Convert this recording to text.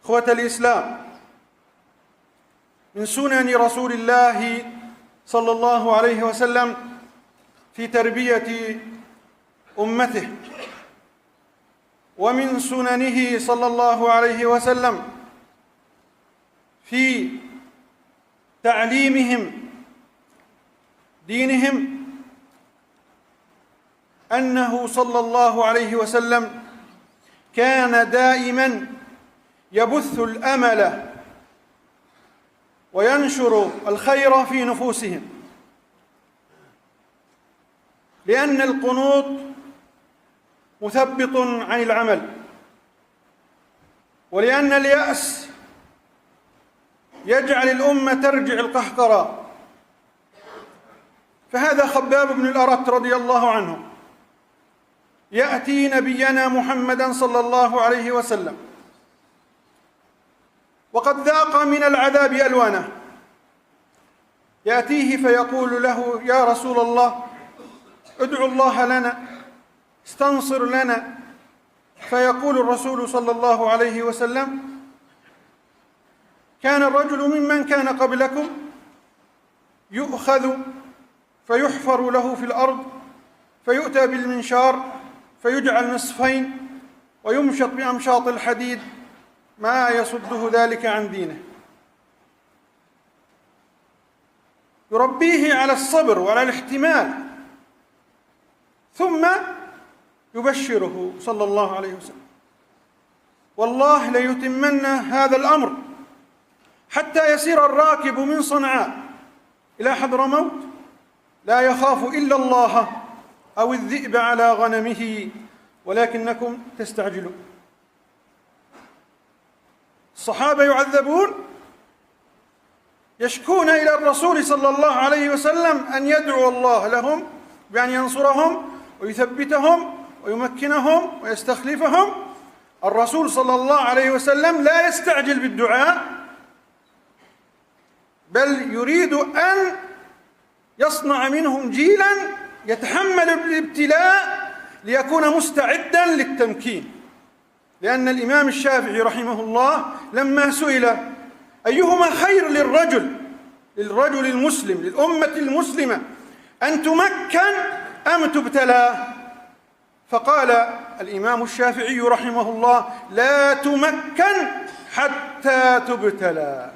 إخوة الإسلام، من سنن رسول الله صلى الله عليه وسلم في تربية أمته، ومن سننه صلى الله عليه وسلم في تعليمهم دينهم، أنه صلى الله عليه وسلم كان دائما يبث الأمل وينشر الخير في نفوسهم، لأن القنوط مثبط عن العمل، ولأن اليأس يجعل الأمة ترجع القهقرى. فهذا خباب بن الأرت رضي الله عنه يأتي نبينا محمدا صلى الله عليه وسلم وقد ذاق من العذاب ألوانه، يأتيه فيقول له: يا رسول الله، ادعو الله لنا، استنصر لنا. فيقول الرسول صلى الله عليه وسلم: كان الرجل ممن كان قبلكم يؤخذ فيحفر له في الأرض، فيؤتى بالمنشار فيجعل نصفين ويمشط بأمشاط الحديد ما يصده ذلك عن دينه، يربيه على الصبر وعلى الاحتمال، ثم يبشره صلى الله عليه وسلم: والله ليتمن هذا الأمر حتى يسير الراكب من صنعاء إلى حضرموت لا يخاف إلا الله أو الذئب على غنمه ولكنكم تستعجلون. الصحابة يعذبون، يشكون إلى الرسول صلى الله عليه وسلم أن يدعو الله لهم بأن ينصرهم ويثبتهم ويمكنهم ويستخلفهم. الرسول صلى الله عليه وسلم لا يستعجل بالدعاء، بل يريد أن يصنع منهم جيلا يتحمل الابتلاء ليكون مستعدا للتمكين. لأن الإمام الشافعي رحمه الله لما سئل أيهما خير للرجل المسلم، للأمة المسلمة، أن تمكن أم تبتلى؟ فقال الإمام الشافعي رحمه الله: لا تمكن حتى تبتلى.